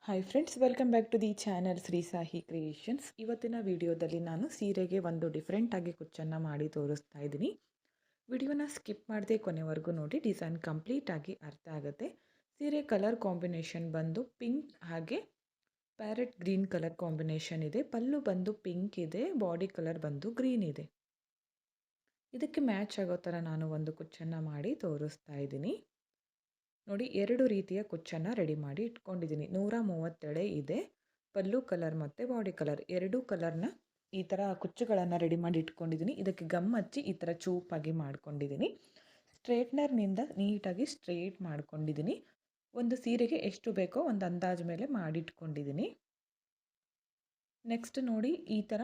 Hi friends, welcome back to the channel Shri Sahi creations. ಇವತ್ತಿನ ವಿಡಿಯೋದಲ್ಲಿ ನಾನು ಸೀರೆಗೆ ಒಂದು ಡಿಫ್ರೆಂಟಾಗಿ ಕುಚ್ಚನ್ನು ಮಾಡಿ ತೋರಿಸ್ತಾ ಇದ್ದೀನಿ. ವಿಡಿಯೋನ ಸ್ಕಿಪ್ ಮಾಡದೆ ಕೊನೆವರೆಗೂ ನೋಡಿ, ಡಿಸೈನ್ ಕಂಪ್ಲೀಟಾಗಿ ಅರ್ಥ ಆಗುತ್ತೆ. ಸೀರೆ ಕಲರ್ ಕಾಂಬಿನೇಷನ್ ಬಂದು ಪಿಂಕ್ ಹಾಗೆ ಪ್ಯಾರೆಟ್ ಗ್ರೀನ್ ಕಲರ್ ಕಾಂಬಿನೇಷನ್ ಇದೆ. ಪಲ್ಲು ಬಂದು ಪಿಂಕ್ ಇದೆ, ಬಾಡಿ ಕಲರ್ ಬಂದು ಗ್ರೀನ್ ಇದೆ. ಇದಕ್ಕೆ ಮ್ಯಾಚ್ ಆಗೋ ಥರ ನಾನು ಒಂದು ಕುಚ್ಚನ್ನು ಮಾಡಿ ತೋರಿಸ್ತಾ ಇದ್ದೀನಿ. ನೋಡಿ, 2 ರೀತಿಯ ಕುಚ್ಚನ್ನು ರೆಡಿ ಮಾಡಿ ಇಟ್ಕೊಂಡಿದ್ದೀನಿ. 130 ಎಳೆ ಇದೆ. ಪಲ್ಲು ಕಲರ್ ಮತ್ತು ಬಾಡಿ ಕಲರ್ ಎರಡೂ ಕಲರ್ನ ಈ ಥರ ಕುಚ್ಚುಗಳನ್ನು ರೆಡಿ ಮಾಡಿ ಇಟ್ಕೊಂಡಿದ್ದೀನಿ. ಇದಕ್ಕೆ ಗಮ್ ಹಚ್ಚಿ ಈ ಥರ ಚೂಪಾಗಿ ಮಾಡ್ಕೊಂಡಿದ್ದೀನಿ. ಸ್ಟ್ರೇಟ್ನರ್ನಿಂದ ನೀಟಾಗಿ ಸ್ಟ್ರೇಟ್ ಮಾಡ್ಕೊಂಡಿದ್ದೀನಿ. ಒಂದು ಸೀರೆಗೆ ಎಷ್ಟು ಬೇಕೋ ಒಂದು ಅಂದಾಜು ಮೇಲೆ ಮಾಡಿಟ್ಕೊಂಡಿದ್ದೀನಿ. ನೆಕ್ಸ್ಟ್ ನೋಡಿ, ಈ ಥರ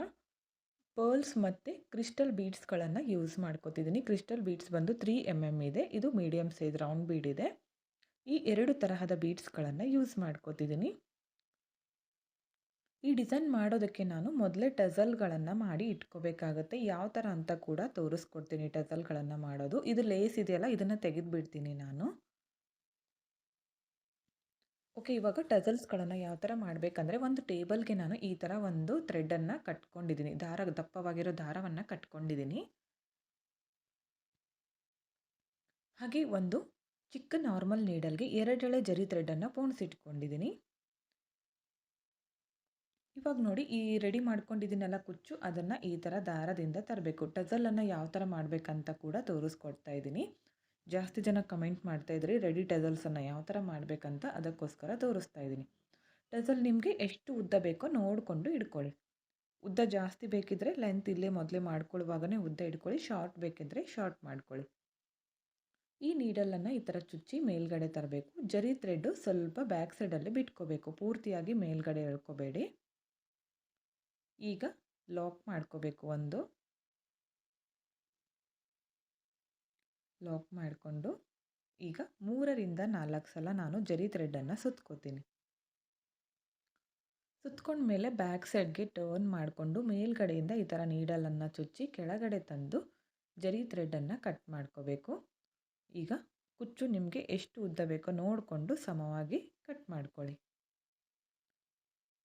ಪರ್ಲ್ಸ್ ಮತ್ತು ಕ್ರಿಸ್ಟಲ್ ಬೀಡ್ಸ್ಗಳನ್ನು ಯೂಸ್ ಮಾಡ್ಕೋತಿದ್ದೀನಿ. ಕ್ರಿಸ್ಟಲ್ ಬೀಡ್ಸ್ ಬಂದು 3 mm ಇದೆ. ಇದು ಮೀಡಿಯಮ್ ಸೈಜ್ ರೌಂಡ್ ಬೀಡ್ ಇದೆ. ಈ 2 ತರಹದ ಬೀಡ್ಸ್ಗಳನ್ನು ಯೂಸ್ ಮಾಡ್ಕೋತಿದ್ದೀನಿ. ಈ ಡಿಸೈನ್ ಮಾಡೋದಕ್ಕೆ ನಾನು ಮೊದಲೇ ಟಜಲ್ಗಳನ್ನು ಮಾಡಿ ಇಟ್ಕೋಬೇಕಾಗತ್ತೆ. ಯಾವ ಥರ ಅಂತ ಕೂಡ ತೋರಿಸ್ಕೊಡ್ತೀನಿ. ಟಜಲ್ಗಳನ್ನು ಮಾಡೋದು, ಇದು ಲೇಸ್ ಇದೆಯಲ್ಲ, ಇದನ್ನು ತೆಗೆದುಬಿಡ್ತೀನಿ ನಾನು. ಓಕೆ, ಇವಾಗ ಟಜಲ್ಸ್ಗಳನ್ನು ಯಾವ ಥರ ಮಾಡಬೇಕಂದ್ರೆ, ಒಂದು ಟೇಬಲ್ಗೆ ನಾನು ಈ ಥರ ಒಂದು ಥ್ರೆಡನ್ನು ಕಟ್ಕೊಂಡಿದ್ದೀನಿ. ದಪ್ಪವಾಗಿರೋ ದಾರವನ್ನು ಕಟ್ಕೊಂಡಿದ್ದೀನಿ. ಹಾಗೆ ಒಂದು ಚಿಕ್ಕ ನಾರ್ಮಲ್ ನೀಡಲ್ಗೆ 2 ಎಳೆ ಜರಿ ಥ್ರೆಡನ್ನು ಪೋಣಿಸಿಟ್ಕೊಂಡಿದ್ದೀನಿ. ಇವಾಗ ನೋಡಿ, ಈ ರೆಡಿ ಮಾಡ್ಕೊಂಡಿದ್ದೀನಲ್ಲ ಕುಚ್ಚು, ಅದನ್ನು ಈ ಥರ ದಾರದಿಂದ ತರಬೇಕು. ಟಜಲನ್ನು ಯಾವ ಥರ ಮಾಡಬೇಕಂತ ಕೂಡ ತೋರಿಸ್ಕೊಡ್ತಾ ಇದ್ದೀನಿ. ಜಾಸ್ತಿ ಜನ ಕಮೆಂಟ್ ಮಾಡ್ತಾಯಿದ್ರಿ ರೆಡಿ ಟಜಲ್ಸನ್ನು ಯಾವ ಥರ ಮಾಡಬೇಕಂತ, ಅದಕ್ಕೋಸ್ಕರ ತೋರಿಸ್ತಾ ಇದ್ದೀನಿ. ಟಜಲ್ ನಿಮಗೆ ಎಷ್ಟು ಉದ್ದ ಬೇಕೋ ನೋಡಿಕೊಂಡು ಇಟ್ಕೊಳ್ಳಿ. ಉದ್ದ ಜಾಸ್ತಿ ಬೇಕಿದ್ದರೆ ಲೆಂತ್ ಇಲ್ಲೇ ಮೊದಲೇ ಮಾಡ್ಕೊಳ್ಳುವಾಗನೇ ಉದ್ದ ಇಟ್ಕೊಳ್ಳಿ. ಶಾರ್ಟ್ ಬೇಕಿದ್ದರೆ ಶಾರ್ಟ್ ಮಾಡ್ಕೊಳ್ಳಿ. ಈ ನೀಡಲನ್ನು ಈ ಥರ ಚುಚ್ಚಿ ಮೇಲ್ಗಡೆ ತರಬೇಕು. ಜರಿ ಥ್ರೆಡ್ಡು ಸ್ವಲ್ಪ ಬ್ಯಾಕ್ ಸೈಡಲ್ಲಿ ಬಿಟ್ಕೋಬೇಕು, ಪೂರ್ತಿಯಾಗಿ ಮೇಲ್ಗಡೆ ಎಳ್ಕೋಬೇಡಿ. ಈಗ ಲಾಕ್ ಮಾಡ್ಕೋಬೇಕು. ಲಾಕ್ ಮಾಡಿಕೊಂಡು ಈಗ 3ರಿಂದ 4 ಸಲ ನಾನು ಜರಿ ಥ್ರೆಡನ್ನು ಸುತ್ಕೋತೀನಿ. ಸುತ್ಕೊಂಡ್ಮೇಲೆ ಬ್ಯಾಕ್ ಸೈಡ್ಗೆ ಟರ್ನ್ ಮಾಡಿಕೊಂಡು ಮೇಲ್ಗಡೆಯಿಂದ ಈ ಥರ ನೀಡಲನ್ನು ಚುಚ್ಚಿ ಕೆಳಗಡೆ ತಂದು ಜರಿ ಥ್ರೆಡನ್ನು ಕಟ್ ಮಾಡ್ಕೋಬೇಕು. ಈಗ ಕುಚ್ಚು ನಿಮಗೆ ಎಷ್ಟು ಉದ್ದ ಬೇಕೋ ನೋಡಿಕೊಂಡು ಸಮವಾಗಿ ಕಟ್ ಮಾಡ್ಕೊಳ್ಳಿ.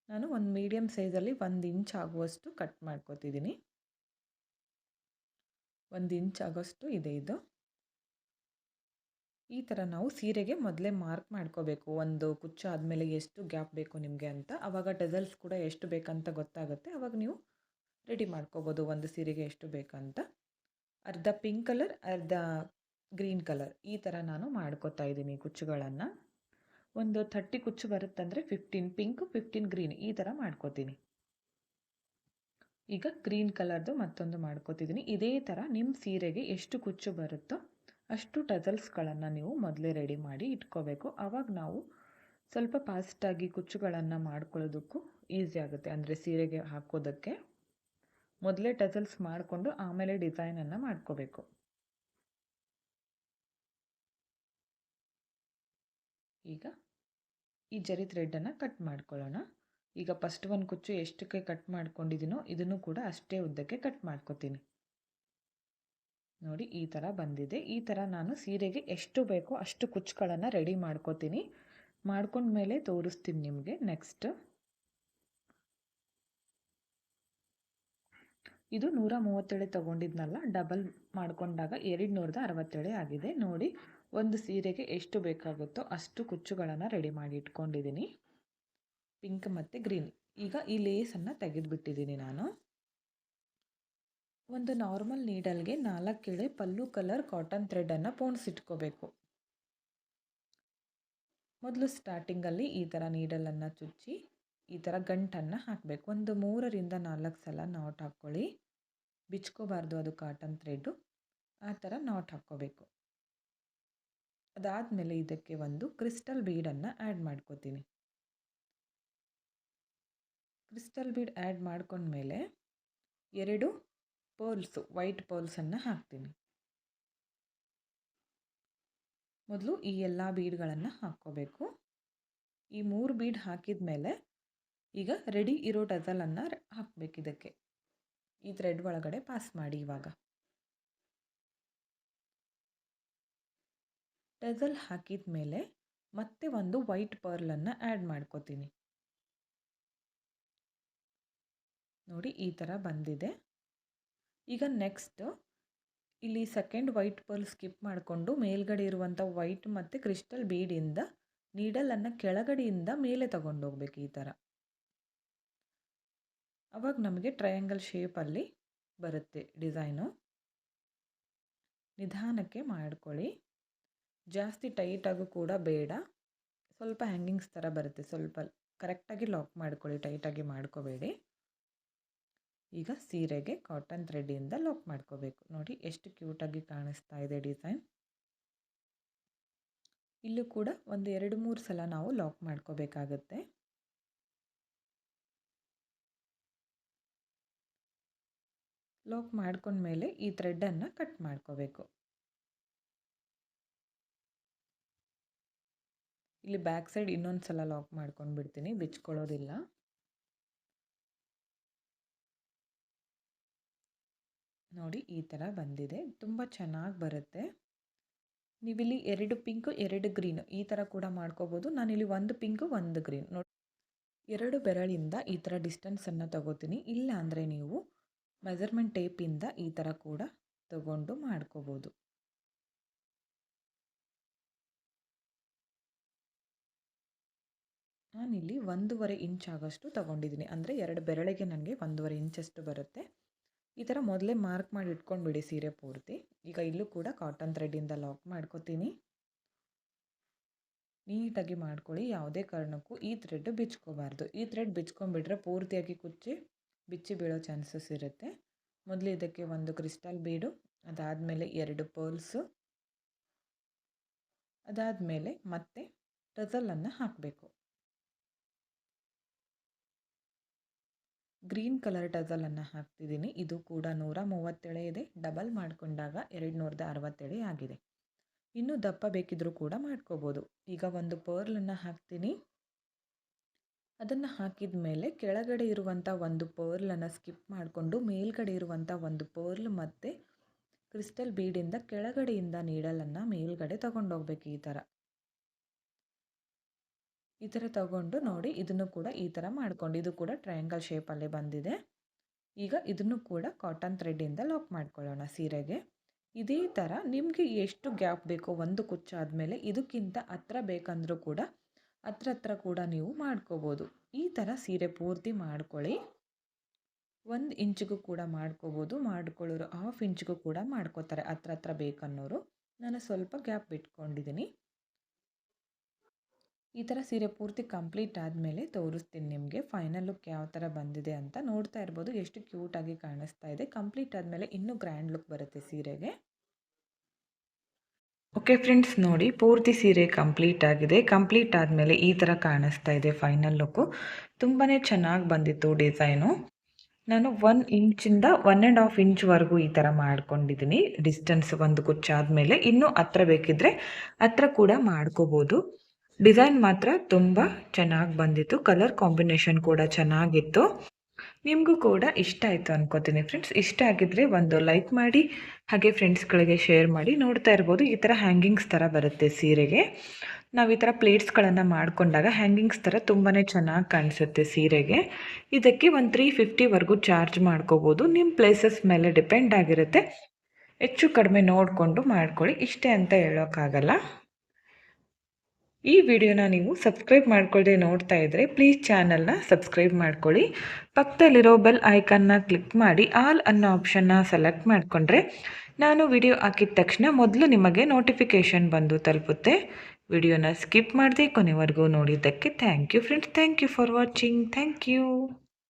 ನಾನು ಒಂದು ಮೀಡಿಯಮ್ ಸೈಜಲ್ಲಿ 1 ಇಂಚ್ ಆಗುವಷ್ಟು ಕಟ್ ಮಾಡ್ಕೋತಿದ್ದೀನಿ. 1 ಇಂಚ್ ಆಗೋಷ್ಟು ಇದೆ ಇದು. ಈ ಥರ ನಾವು ಸೀರೆಗೆ ಮೊದಲೇ ಮಾರ್ಕ್ ಮಾಡ್ಕೋಬೇಕು. ಒಂದು ಕುಚ್ಚು ಆದಮೇಲೆ ಎಷ್ಟು ಗ್ಯಾಪ್ ಬೇಕು ನಿಮಗೆ ಅಂತ. ಆವಾಗ ಟಜಲ್ಸ್ ಕೂಡ ಎಷ್ಟು ಬೇಕಂತ ಗೊತ್ತಾಗುತ್ತೆ. ಆವಾಗ ನೀವು ರೆಡಿ ಮಾಡ್ಕೋಬೋದು ಒಂದು ಸೀರೆಗೆ ಎಷ್ಟು ಬೇಕಂತ. ಅರ್ಧ ಪಿಂಕ್ ಕಲರ್, ಅರ್ಧ ಗ್ರೀನ್ ಕಲರ್, ಈ ಥರ ನಾನು ಮಾಡ್ಕೋತಾ ಇದ್ದೀನಿ ಕುಚ್ಚುಗಳನ್ನು. ಒಂದು 30 ಕುಚ್ಚು ಬರುತ್ತಂದರೆ 15 ಪಿಂಕ್, 15 ಗ್ರೀನ್, ಈ ಥರ ಮಾಡ್ಕೋತೀನಿ. ಈಗ ಗ್ರೀನ್ ಕಲರ್ದು ಮತ್ತೊಂದು ಮಾಡ್ಕೋತಿದ್ದೀನಿ. ಇದೇ ಥರ ನಿಮ್ಮ ಸೀರೆಗೆ ಎಷ್ಟು ಕುಚ್ಚು ಬರುತ್ತೋ ಅಷ್ಟು ಟಜಲ್ಸ್ಗಳನ್ನು ನೀವು ಮೊದಲೇ ರೆಡಿ ಮಾಡಿ ಇಟ್ಕೋಬೇಕು. ಆವಾಗ ನಾವು ಸ್ವಲ್ಪ ಫಾಸ್ಟಾಗಿ ಕುಚ್ಚುಗಳನ್ನು ಮಾಡ್ಕೊಳ್ಳೋದಕ್ಕೂ ಈಸಿ ಆಗುತ್ತೆ. ಅಂದರೆ ಸೀರೆಗೆ ಹಾಕೋದಕ್ಕೆ ಮೊದಲೇ ಟಜಲ್ಸ್ ಮಾಡಿಕೊಂಡು ಆಮೇಲೆ ಡಿಸೈನನ್ನು ಮಾಡ್ಕೋಬೇಕು. ಈಗ ಈ ಜರಿ ಥ್ರೆಡನ್ನು ಕಟ್ ಮಾಡ್ಕೊಳ್ಳೋಣ. ಈಗ ಫಸ್ಟ್ ಒಂದು ಕುಚ್ಚು ಎಷ್ಟಕ್ಕೆ ಕಟ್ ಮಾಡ್ಕೊಂಡಿದ್ದೀನೋ ಇದನ್ನು ಕೂಡ ಅಷ್ಟೇ ಉದ್ದಕ್ಕೆ ಕಟ್ ಮಾಡ್ಕೋತೀನಿ. ನೋಡಿ, ಈ ಥರ ಬಂದಿದೆ. ಈ ಥರ ನಾನು ಸೀರೆಗೆ ಎಷ್ಟು ಬೇಕೋ ಅಷ್ಟು ಕುಚ್ಚುಗಳನ್ನು ರೆಡಿ ಮಾಡ್ಕೋತೀನಿ. ಮಾಡ್ಕೊಂಡ್ಮೇಲೆ ತೋರಿಸ್ತೀನಿ ನಿಮಗೆ. ನೆಕ್ಸ್ಟ್ ಇದು 137 ತೊಗೊಂಡಿದ್ನಲ್ಲ, ಡಬಲ್ ಮಾಡ್ಕೊಂಡಾಗ 267 ಆಗಿದೆ. ನೋಡಿ, ಒಂದು ಸೀರೆಗೆ ಎಷ್ಟು ಬೇಕಾಗುತ್ತೋ ಅಷ್ಟು ಕುಚ್ಚುಗಳನ್ನು ರೆಡಿ ಮಾಡಿ ಇಟ್ಕೊಂಡಿದ್ದೀನಿ. ಪಿಂಕ್ ಮತ್ತು ಗ್ರೀನ್. ಈಗ ಈ ಲೇಸನ್ನು ತೆಗೆದುಬಿಟ್ಟಿದ್ದೀನಿ ನಾನು. ಒಂದು ನಾರ್ಮಲ್ ನೀಡಲ್ಗೆ 4 ಎಳೆ ಪಲ್ಲು ಕಲರ್ ಕಾಟನ್ ಥ್ರೆಡನ್ನು ಪೋಣಿಸಿಟ್ಕೋಬೇಕು. ಮೊದಲು ಸ್ಟಾರ್ಟಿಂಗಲ್ಲಿ ಈ ಥರ ನೀಡಲನ್ನು ಚುಚ್ಚಿ ಈ ಥರ ಗಂಟನ್ನು ಹಾಕಬೇಕು. ಒಂದು 3ರಿಂದ 4 ಸಲ ನಾಟ್ ಹಾಕ್ಕೊಳ್ಳಿ. ಬಿಚ್ಕೋಬಾರ್ದು ಅದು ಕಾಟನ್ ಥ್ರೆಡ್ಡು. ಆ ಥರ ನಾಟ್ ಹಾಕ್ಕೋಬೇಕು. ಅದಾದಮೇಲೆ ಇದಕ್ಕೆ ಒಂದು ಕ್ರಿಸ್ಟಲ್ ಬೀಡನ್ನು ಆ್ಯಡ್ ಮಾಡ್ಕೋತೀನಿ. ಕ್ರಿಸ್ಟಲ್ ಬೀಡ್ ಆ್ಯಡ್ ಮಾಡ್ಕೊಂಡ್ಮೇಲೆ 2 ಪರ್ಲ್ಸು, ವೈಟ್ ಪರ್ಲ್ಸನ್ನು ಹಾಕ್ತೀನಿ. ಮೊದಲು ಈ ಎಲ್ಲ ಬೀಡ್ಗಳನ್ನು ಹಾಕ್ಕೋಬೇಕು. ಈ 3 ಬೀಡ್ ಹಾಕಿದ ಮೇಲೆ ಈಗ ರೆಡಿ ಇರೋ ಟಜಲನ್ನು ಹಾಕಬೇಕು. ಇದಕ್ಕೆ ಈ ಥ್ರೆಡ್ ಒಳಗಡೆ ಪಾಸ್ ಮಾಡಿ. ಇವಾಗ ಟಜಲ್ ಹಾಕಿದ ಮೇಲೆ ಮತ್ತೆ ಒಂದು ವೈಟ್ ಪರ್ಲನ್ನು ಆ್ಯಡ್ ಮಾಡ್ಕೋತೀನಿ. ನೋಡಿ ಈ ಥರ ಬಂದಿದೆ. ಈಗ ನೆಕ್ಸ್ಟ್ ಇಲ್ಲಿ ಸೆಕೆಂಡ್ ವೈಟ್ ಪರ್ಲ್ ಸ್ಕಿಪ್ ಮಾಡಿಕೊಂಡು ಮೇಲ್ಗಡೆ ಇರುವಂಥ ವೈಟ್ ಮತ್ತು ಕ್ರಿಸ್ಟಲ್ ಬೀಡಿಂದ ನೀಡಲನ್ನು ಕೆಳಗಡೆಯಿಂದ ಮೇಲೆ ತಗೊಂಡೋಗ್ಬೇಕು ಈ ಥರ. ಅವಾಗ ನಮಗೆ ಟ್ರಯಾಂಗಲ್ ಶೇಪಲ್ಲಿ ಬರುತ್ತೆ ಡಿಸೈನು. ನಿಧಾನಕ್ಕೆ ಮಾಡ್ಕೊಳ್ಳಿ, ಜಾಸ್ತಿ ಟೈಟಾಗೂ ಕೂಡ ಬೇಡ, ಸ್ವಲ್ಪ ಹ್ಯಾಂಗಿಂಗ್ಸ್ ಥರ ಬರುತ್ತೆ. ಸ್ವಲ್ಪ ಕರೆಕ್ಟಾಗಿ ಲಾಕ್ ಮಾಡ್ಕೊಳ್ಳಿ, ಟೈಟಾಗಿ ಮಾಡ್ಕೋಬೇಡಿ. ಈಗ ಸೀರೆಗೆ ಕಾಟನ್ ಥ್ರೆಡ್ಡಿಂದ ಲಾಕ್ ಮಾಡ್ಕೋಬೇಕು. ನೋಡಿ ಎಷ್ಟು ಕ್ಯೂಟಾಗಿ ಕಾಣಿಸ್ತಾ ಇದೆ ಡಿಸೈನ್. ಇಲ್ಲೂ ಕೂಡ ಒಂದು 2-3 ಸಲ ನಾವು ಲಾಕ್ ಮಾಡ್ಕೋಬೇಕಾಗತ್ತೆ. ಲಾಕ್ ಮಾಡ್ಕೊಂಡ್ಮೇಲೆ ಈ ಥ್ರೆಡ್ಡನ್ನು ಕಟ್ ಮಾಡ್ಕೋಬೇಕು. ಇಲ್ಲಿ ಬ್ಯಾಕ್ ಸೈಡ್ ಇನ್ನೊಂದು ಸಲ ಲಾಕ್ ಮಾಡ್ಕೊಂಡು ಬಿಡ್ತೀನಿ, ಬಿಚ್ಕೊಳ್ಳೋದಿಲ್ಲ. ನೋಡಿ ಈ ಥರ ಬಂದಿದೆ, ತುಂಬ ಚೆನ್ನಾಗಿ ಬರುತ್ತೆ. ನೀವಿಲ್ಲಿ 2 ಪಿಂಕು 2 ಗ್ರೀನು ಈ ಥರ ಕೂಡ ಮಾಡ್ಕೋಬೋದು. ನಾನಿಲ್ಲಿ 1 ಪಿಂಕು 1 ಗ್ರೀನ್ ನೋಡಿ 2 ಬೆರಳಿಂದ ಈ ಥರ ಡಿಸ್ಟೆನ್ಸನ್ನು ತಗೋತೀನಿ. ಇಲ್ಲ ಅಂದರೆ ನೀವು ಮೆಜರ್ಮೆಂಟ್ ಟೇಪಿಂದ ಈ ಥರ ಕೂಡ ತಗೊಂಡು ಮಾಡ್ಕೋಬೋದು. ನಾನಿಲ್ಲಿ 1.5 ಇಂಚ್ ಆಗೋಷ್ಟು ತಗೊಂಡಿದ್ದೀನಿ, ಅಂದರೆ 2 ಬೆರಳಿಗೆ ನನಗೆ 1.5 ಇಂಚಷ್ಟು ಬರುತ್ತೆ. ಈ ಥರ ಮೊದಲೇ ಮಾರ್ಕ್ ಮಾಡಿ ಇಟ್ಕೊಂಡ್ಬಿಡಿ ಸೀರೆ ಪೂರ್ತಿ. ಈಗ ಇಲ್ಲೂ ಕೂಡ ಕಾಟನ್ ಥ್ರೆಡ್ಡಿಂದ ಲಾಕ್ ಮಾಡ್ಕೋತೀನಿ. ನೀಟಾಗಿ ಮಾಡ್ಕೊಳ್ಳಿ, ಯಾವುದೇ ಕಾರಣಕ್ಕೂ ಈ ಥ್ರೆಡ್ ಬಿಚ್ಕೋಬಾರ್ದು. ಈ ಥ್ರೆಡ್ ಬಿಚ್ಕೊಂಡ್ಬಿಟ್ರೆ ಪೂರ್ತಿಯಾಗಿ ಕುಚ್ಚಿ ಬಿಚ್ಚಿ ಬೀಳೋ ಚಾನ್ಸಸ್ ಇರುತ್ತೆ. ಮೊದಲು ಇದಕ್ಕೆ 1 ಕ್ರಿಸ್ಟಲ್ ಬೀಡು, ಅದಾದಮೇಲೆ 2 ಪರ್ಲ್ಸು, ಅದಾದಮೇಲೆ ಮತ್ತೆ ಟಜಲನ್ನು ಹಾಕಬೇಕು. ಗ್ರೀನ್ ಕಲರ್ ಟಜಲನ್ನು ಹಾಕ್ತಿದ್ದೀನಿ. ಇದು ಕೂಡ 137 ಇದೆ, ಡಬಲ್ ಮಾಡಿಕೊಂಡಾಗ 267 ಆಗಿದೆ. ಇನ್ನೂ ದಪ್ಪ ಬೇಕಿದ್ರೂ ಕೂಡ ಮಾಡ್ಕೋಬೋದು. ಈಗ ಒಂದು ಪರ್ಲನ್ನು ಹಾಕ್ತೀನಿ. ಅದನ್ನು ಹಾಕಿದ ಮೇಲೆ ಕೆಳಗಡೆ ಇರುವಂಥ ಒಂದು ಪರ್ಲನ್ನು ಸ್ಕಿಪ್ ಮಾಡಿಕೊಂಡು ಮೇಲ್ಗಡೆ ಇರುವಂಥ ಒಂದು ಪರ್ಲ್ ಮತ್ತು ಕ್ರಿಸ್ಟಲ್ ಬೀಡಿಂದ ಕೆಳಗಡೆಯಿಂದ ನೀಡಲನ್ನು ಮೇಲ್ಗಡೆ ತಗೊಂಡೋಗ್ಬೇಕು. ಈ ಥರ ತಗೊಂಡು ನೋಡಿ, ಇದನ್ನು ಕೂಡ ಈ ಥರ ಮಾಡ್ಕೊಂಡು, ಇದು ಕೂಡ ಟ್ರಯಾಂಗಲ್ ಶೇಪಲ್ಲೇ ಬಂದಿದೆ. ಈಗ ಇದನ್ನು ಕೂಡ ಕಾಟನ್ ಥ್ರೆಡ್ಡಿಂದ ಲಾಕ್ ಮಾಡ್ಕೊಳ್ಳೋಣ ಸೀರೆಗೆ. ಇದೇ ಥರ ನಿಮಗೆ ಎಷ್ಟು ಗ್ಯಾಪ್ ಬೇಕೋ ಒಂದು ಕುಚ್ಚಾದಮೇಲೆ ಇದಕ್ಕಿಂತ ಹತ್ರ ಬೇಕಂದ್ರೂ ಕೂಡ ಹತ್ರ ಕೂಡ ನೀವು ಮಾಡ್ಕೋಬೋದು. ಈ ಥರ ಸೀರೆ ಪೂರ್ತಿ ಮಾಡ್ಕೊಳ್ಳಿ. 1 ಇಂಚಿಗೂ ಕೂಡ ಮಾಡ್ಕೋಬೋದು, ಮಾಡ್ಕೊಳ್ಳೋರು 1/2 ಇಂಚಿಗೂ ಕೂಡ ಮಾಡ್ಕೋತಾರೆ ಹತ್ರ ಬೇಕನ್ನೋರು. ನಾನು ಸ್ವಲ್ಪ ಗ್ಯಾಪ್ ಬಿಟ್ಕೊಂಡಿದ್ದೀನಿ. ಈ ಥರ ಸೀರೆ ಪೂರ್ತಿ ಕಂಪ್ಲೀಟ್ ಆದಮೇಲೆ ತೋರಿಸ್ತೀನಿ ನಿಮಗೆ ಫೈನಲ್ ಲುಕ್ ಯಾವ ಥರ ಬಂದಿದೆ ಅಂತ. ನೋಡ್ತಾ ಇರ್ಬೋದು ಎಷ್ಟು ಕ್ಯೂಟಾಗಿ ಕಾಣಿಸ್ತಾ ಇದೆ. ಕಂಪ್ಲೀಟ್ ಆದಮೇಲೆ ಇನ್ನೂ ಗ್ರ್ಯಾಂಡ್ ಲುಕ್ ಬರುತ್ತೆ ಸೀರೆಗೆ. ಓಕೆ ಫ್ರೆಂಡ್ಸ್, ನೋಡಿ ಪೂರ್ತಿ ಸೀರೆ ಕಂಪ್ಲೀಟ್ ಆಗಿದೆ. ಕಂಪ್ಲೀಟ್ ಆದಮೇಲೆ ಈ ಥರ ಕಾಣಿಸ್ತಾ ಇದೆ ಫೈನಲ್ ಲುಕ್ಕು. ತುಂಬಾ ಚೆನ್ನಾಗಿ ಬಂದಿತ್ತು ಡಿಸೈನು. ನಾನು 1 ಇಂಚಿಂದ 1.5 ಇಂಚ್ವರೆಗೂ ಈ ಥರ ಮಾಡ್ಕೊಂಡಿದ್ದೀನಿ ಡಿಸ್ಟೆನ್ಸ್. ಒಂದು ಕುಚ್ಚಾದಮೇಲೆ ಇನ್ನೂ ಹತ್ರ ಬೇಕಿದ್ದರೆ ಹತ್ರ ಕೂಡ ಮಾಡ್ಕೋಬೋದು. ಡಿಸೈನ್ ಮಾತ್ರ ತುಂಬ ಚೆನ್ನಾಗಿ ಬಂದಿತ್ತು. ಕಲರ್ ಕಾಂಬಿನೇಷನ್ ಕೂಡ ಚೆನ್ನಾಗಿತ್ತು. ನಿಮಗೂ ಕೂಡ ಇಷ್ಟ ಆಯಿತು ಅನ್ಕೋತೀನಿ ಫ್ರೆಂಡ್ಸ್. ಇಷ್ಟ ಆಗಿದ್ದರೆ ಒಂದು ಲೈಕ್ ಮಾಡಿ, ಹಾಗೆ ಫ್ರೆಂಡ್ಸ್ಗಳಿಗೆ ಶೇರ್ ಮಾಡಿ. ನೋಡ್ತಾ ಇರ್ಬೋದು ಈ ಥರ ಹ್ಯಾಂಗಿಂಗ್ಸ್ ಥರ ಬರುತ್ತೆ ಸೀರೆಗೆ. ನಾವು ಈ ಥರ ಪ್ಲೇಟ್ಸ್ಗಳನ್ನು ಮಾಡಿಕೊಂಡಾಗ ಹ್ಯಾಂಗಿಂಗ್ಸ್ ಥರ ತುಂಬಾ ಚೆನ್ನಾಗಿ ಕಾಣಿಸುತ್ತೆ ಸೀರೆಗೆ. ಇದಕ್ಕೆ ಒಂದು 350ವರೆಗೂ ಚಾರ್ಜ್ ಮಾಡ್ಕೋಬೋದು. ನಿಮ್ಮ ಪ್ಲೇಸಸ್ ಮೇಲೆ ಡಿಪೆಂಡ್ ಆಗಿರುತ್ತೆ. ಹೆಚ್ಚು ಕಡಿಮೆ ನೋಡಿಕೊಂಡು ಮಾಡ್ಕೊಳ್ಳಿ, ಇಷ್ಟೇ ಅಂತ ಹೇಳೋಕ್ಕಾಗಲ್ಲ. ಈ ವಿಡಿಯೋನ ನೀವು ಸಬ್ಸ್ಕ್ರೈಬ್ ಮಾಡ್ಕೊಳ್ಳದೆ ನೋಡ್ತಾ ಇದ್ದರೆ ಪ್ಲೀಸ್ ಚಾನಲ್ನ ಸಬ್ಸ್ಕ್ರೈಬ್ ಮಾಡ್ಕೊಳ್ಳಿ. ಪಕ್ಕದಲ್ಲಿರೋ ಬೆಲ್ ಐಕನ್ನ ಕ್ಲಿಕ್ ಮಾಡಿ ಆಲ್ ಅನ್ನೋ ಆಪ್ಷನ್ನ ಸೆಲೆಕ್ಟ್ ಮಾಡಿಕೊಂಡ್ರೆ ನಾನು ವಿಡಿಯೋ ಹಾಕಿದ ತಕ್ಷಣ ಮೊದಲು ನಿಮಗೆ ನೋಟಿಫಿಕೇಷನ್ ಬಂದು ತಲುಪುತ್ತೆ. ವಿಡಿಯೋನ ಸ್ಕಿಪ್ ಮಾಡದೆ ಕೊನೆವರೆಗೂ ನೋಡಿದ್ದಕ್ಕೆ thank you friends. Thank you for watching. Thank you.